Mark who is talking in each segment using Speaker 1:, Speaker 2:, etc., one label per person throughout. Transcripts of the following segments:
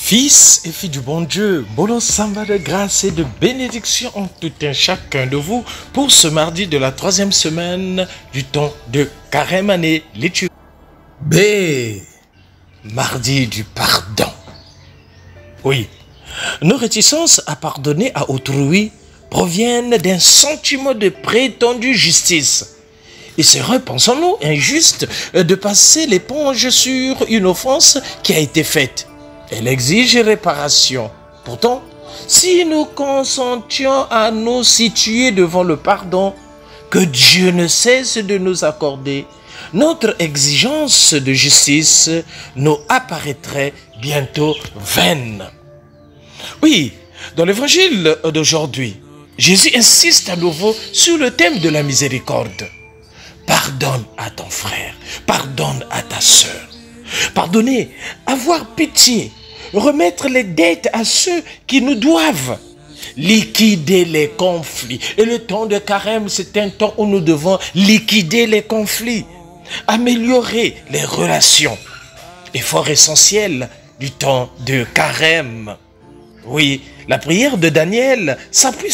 Speaker 1: Fils et filles du bon Dieu, bon samba de grâce et de bénédiction en tout un chacun de vous pour ce mardi de la 3e semaine du temps de Carême année liturgique. B. Mardi du pardon. Oui, nos réticences à pardonner à autrui proviennent d'un sentiment de prétendue justice. Il serait, pensons-nous, injuste de passer l'éponge sur une offense qui a été faite. Elle exige réparation. Pourtant, si nous consentions à nous situer devant le pardon que Dieu ne cesse de nous accorder, notre exigence de justice nous apparaîtrait bientôt vaine. Oui, dans l'évangile d'aujourd'hui, Jésus insiste à nouveau sur le thème de la miséricorde. Pardonne à ton frère, pardonne à ta sœur. Pardonner, avoir pitié, remettre les dettes à ceux qui nous doivent, liquider les conflits. Et le temps de Carême, c'est un temps où nous devons liquider les conflits, améliorer les relations. Effort essentiel du temps de Carême. Oui, la prière de Daniel s'appuie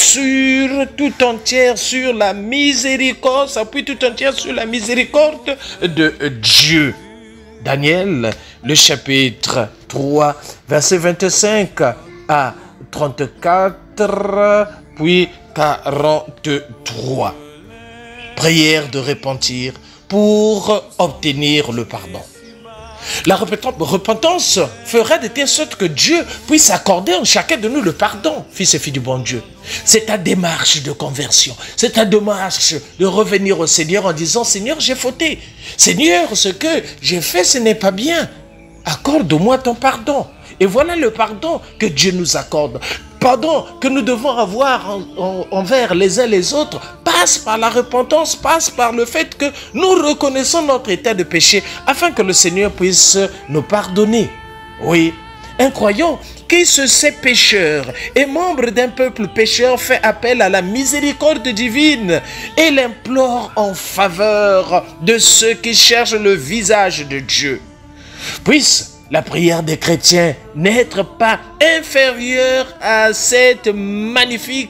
Speaker 1: tout entière sur la miséricorde, de Dieu. Daniel, le chapitre 3, verset 25 à 34, puis 43. Prière de repentir pour obtenir le pardon. La repentance fera de telle sorte que Dieu puisse accorder en chacun de nous le pardon, fils et filles du bon Dieu. C'est ta démarche de conversion, c'est ta démarche de revenir au Seigneur en disant « Seigneur, j'ai fauté. Seigneur, ce que j'ai fait, ce n'est pas bien. Accorde-moi ton pardon. » Et voilà le pardon que Dieu nous accorde. Pardon que nous devons avoir envers les uns les autres passe par la repentance, passe par le fait que nous reconnaissons notre état de péché afin que le Seigneur puisse nous pardonner. Oui, un croyant qui se sait pécheur et membre d'un peuple pécheur fait appel à la miséricorde divine et l'implore en faveur de ceux qui cherchent le visage de Dieu. Puisse la prière des chrétiens n'être pas inférieure à cette magnifique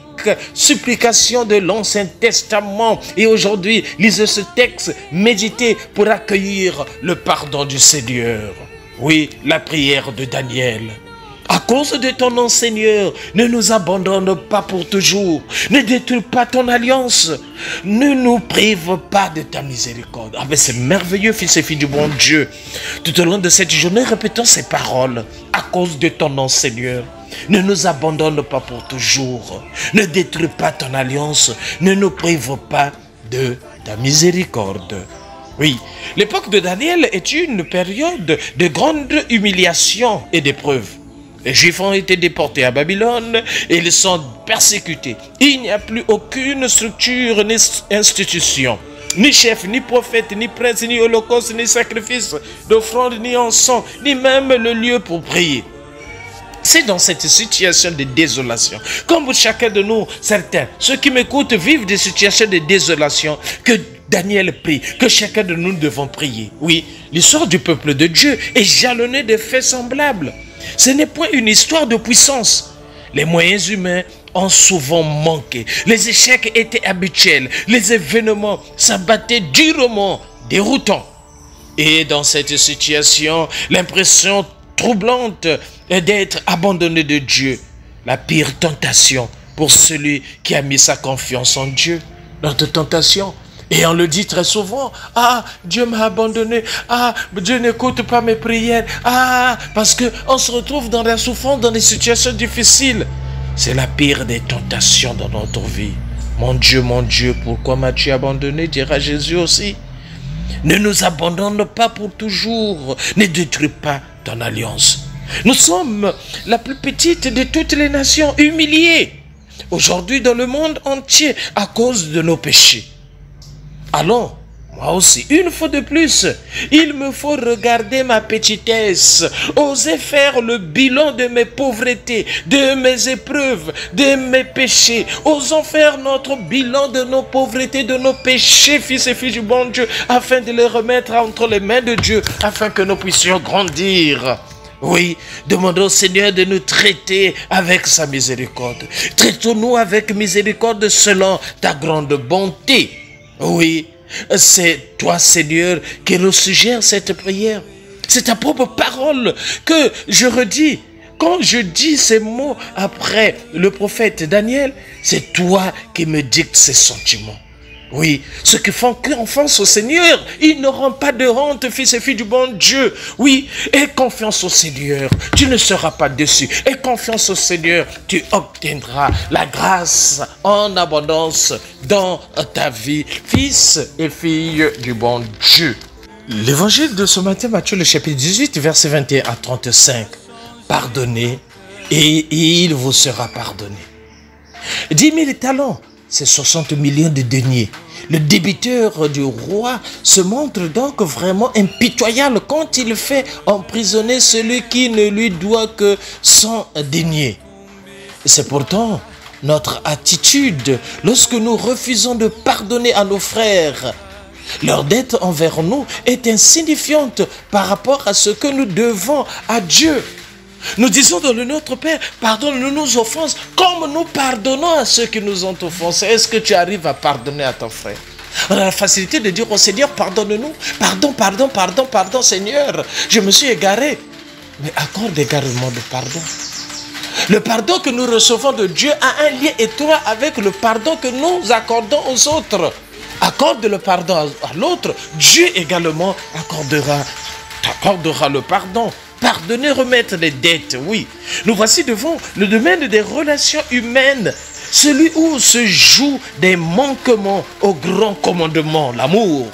Speaker 1: supplication de l'Ancien Testament. Et aujourd'hui, lisez ce texte, méditez pour accueillir le pardon du Seigneur. Oui, la prière de Daniel. À cause de ton nom, Seigneur, ne nous abandonne pas pour toujours. Ne détruis pas ton alliance. Ne nous prive pas de ta miséricorde. Ah ben c'est merveilleux, fils et filles du bon Dieu. Tout au long de cette journée, répétons ces paroles. À cause de ton nom, Seigneur, ne nous abandonne pas pour toujours. Ne détruis pas ton alliance. Ne nous prive pas de ta miséricorde. Oui, l'époque de Daniel est une période de grande humiliation et d'épreuve. Les Juifs ont été déportés à Babylone et ils sont persécutés. Il n'y a plus aucune structure ni institution, ni chef, ni prophète, ni prince, ni holocauste, ni sacrifice d'offrande, ni encens, ni même le lieu pour prier. C'est dans cette situation de désolation, comme pour chacun de nous, certains, ceux qui m'écoutent vivent des situations de désolation, que Daniel prie, que chacun de nous devons prier. Oui, l'histoire du peuple de Dieu est jalonnée de faits semblables. Ce n'est point une histoire de puissance. Les moyens humains ont souvent manqué. Les échecs étaient habituels. Les événements s'abattaient durement, déroutants. Et dans cette situation, l'impression troublante est d'être abandonné de Dieu. La pire tentation pour celui qui a mis sa confiance en Dieu. Notre tentation. Et on le dit très souvent, « Ah, Dieu m'a abandonné. Ah, Dieu n'écoute pas mes prières. Ah, parce qu'on se retrouve dans la souffrance, dans des situations difficiles. » C'est la pire des tentations dans notre vie. « Mon Dieu, pourquoi m'as-tu abandonné ?» dira Jésus aussi. Ne nous abandonne pas pour toujours. Ne détruis pas ton alliance. Nous sommes la plus petite de toutes les nations humiliées aujourd'hui dans le monde entier à cause de nos péchés. Allons, moi aussi, une fois de plus, il me faut regarder ma petitesse, oser faire le bilan de mes pauvretés, de mes épreuves, de mes péchés. Osons faire notre bilan de nos pauvretés, de nos péchés, fils et filles du bon Dieu, afin de les remettre entre les mains de Dieu, afin que nous puissions grandir Oui, demandons au Seigneur de nous traiter avec sa miséricorde. Traitons-nous avec miséricorde selon ta grande bonté. Oui, c'est toi, Seigneur, qui nous suggère cette prière. C'est ta propre parole que je redis. Quand je dis ces mots après le prophète Daniel, c'est toi qui me dictes ces sentiments. Oui, ceux qui font confiance au Seigneur, ils n'auront pas de honte, fils et filles du bon Dieu. Oui, aie confiance au Seigneur, tu ne seras pas déçu. Aie confiance au Seigneur, tu obtiendras la grâce en abondance dans ta vie, fils et filles du bon Dieu. L'évangile de ce matin, Matthieu, le chapitre 18, verset 21 à 35. Pardonnez et il vous sera pardonné. 10 000 talents, c'est 60 millions de deniers. Le débiteur du roi se montre donc vraiment impitoyable quand il fait emprisonner celui qui ne lui doit que 100 deniers. C'est pourtant notre attitude lorsque nous refusons de pardonner à nos frères. Leur dette envers nous est insignifiante par rapport à ce que nous devons à Dieu. Nous disons dans le Notre Père, pardonne-nous nos offenses comme nous pardonnons à ceux qui nous ont offensés. Est-ce que tu arrives à pardonner à ton frère? On a la facilité de dire au Seigneur, pardonne-nous. Pardon, Seigneur. Je me suis égaré. Mais accorde également le pardon. Le pardon que nous recevons de Dieu a un lien étroit avec le pardon que nous accordons aux autres. Accorde le pardon à l'autre, Dieu également t'accordera le pardon. Pardonner, remettre les dettes, oui. Nous voici devant le domaine des relations humaines, celui où se jouent des manquements au grand commandement, l'amour.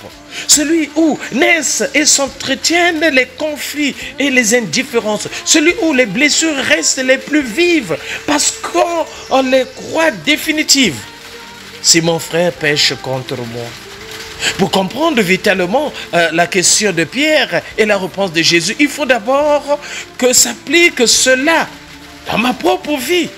Speaker 1: Celui où naissent et s'entretiennent les conflits et les indifférences. Celui où les blessures restent les plus vives parce qu'on les croit définitives. Si mon frère pêche contre moi. Pour comprendre vitalement la question de Pierre et la réponse de Jésus, il faut d'abord que s'applique cela dans ma propre vie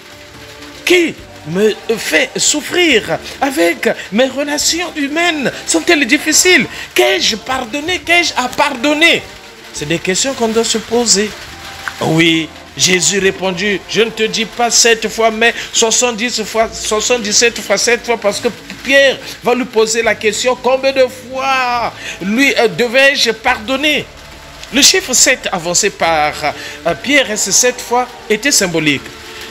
Speaker 1: qui me fait souffrir avec mes relations humaines. Sont-elles difficiles? Qu'ai-je pardonné? Qu'ai-je à pardonner? C'est des questions qu'on doit se poser. Oui, Jésus répondit, je ne te dis pas 7 fois, mais 77 fois 7 fois, parce que Pierre va lui poser la question, combien de fois lui devais-je pardonner? Le chiffre 7 avancé par Pierre et ces 7 fois était symbolique.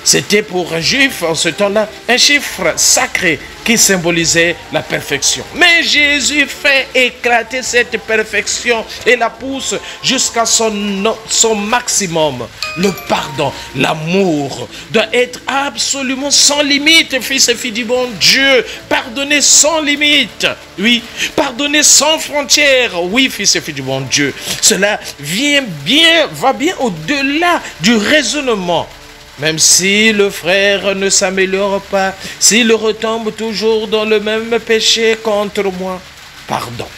Speaker 1: C'était pour un juif en ce temps-là un chiffre sacré qui symbolisait la perfection. Mais Jésus fait éclater cette perfection et la pousse jusqu'à son maximum. Le pardon, l'amour doit être absolument sans limite, fils et filles du bon Dieu. Pardonner sans limite, oui. Pardonner sans frontières, oui, fils et filles du bon Dieu. Cela va bien au-delà du raisonnement. Même si le frère ne s'améliore pas, s'il retombe toujours dans le même péché contre moi, pardon.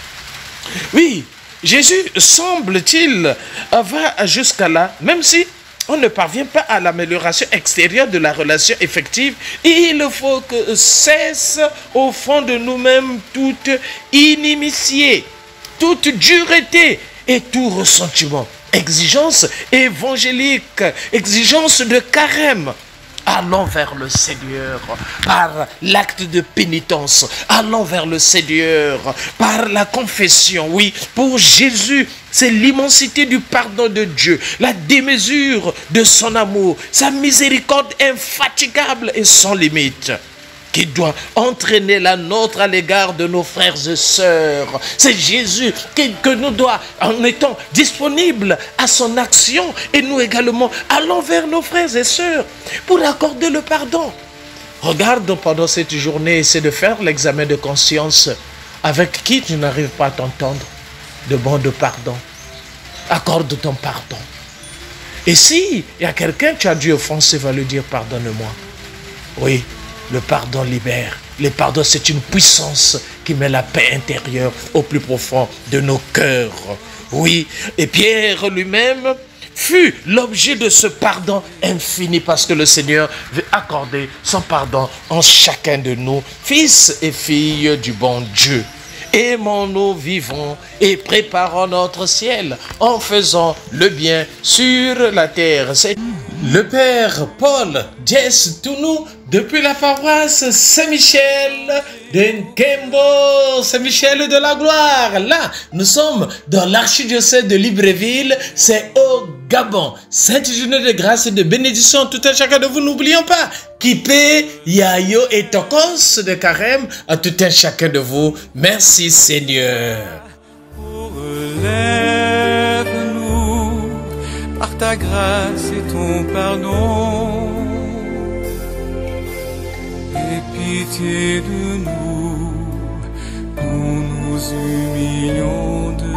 Speaker 1: Oui, Jésus, semble-t-il, va jusqu'à là, même si on ne parvient pas à l'amélioration extérieure de la relation effective, il faut que cesse au fond de nous-mêmes toute inimitié, toute dureté et tout ressentiment. Exigence évangélique, exigence de carême. Allons vers le Seigneur par l'acte de pénitence. Allons vers le Seigneur par la confession. Oui, pour Jésus, c'est l'immensité du pardon de Dieu, la démesure de son amour, sa miséricorde infatigable et sans limite, qui doit entraîner la nôtre à l'égard de nos frères et sœurs. C'est Jésus que nous doit, en étant disponibles à son action, et nous également, allons vers nos frères et sœurs pour accorder le pardon. Regarde pendant cette journée, essaie de faire l'examen de conscience avec qui tu n'arrives pas à t'entendre. Demande pardon. Accorde ton pardon. Et si il y a quelqu'un que tu as dû offenser, va lui dire pardonne-moi. Oui. Le pardon libère. Le pardon, c'est une puissance qui met la paix intérieure au plus profond de nos cœurs. Oui, et Pierre lui-même fut l'objet de ce pardon infini parce que le Seigneur veut accorder son pardon en chacun de nous, fils et filles du bon Dieu. Aimons-nous, vivons et préparons notre ciel en faisant le bien sur la terre. C'est le Père Paul Jess Tounou depuis la paroisse Saint-Michel de Nkembo, Saint-Michel de la Gloire. Là, nous sommes dans l'archidiocèse de Libreville, c'est au Gabon. Sainte journée de grâce et de bénédiction, tout un chacun de vous. N'oublions pas, Kipé, Yayo et Tokos de Carême à tout un chacun de vous. Merci Seigneur.
Speaker 2: Relève-nous par ta grâce et ton pardon. Aie pitié de nous, nous nous humilions de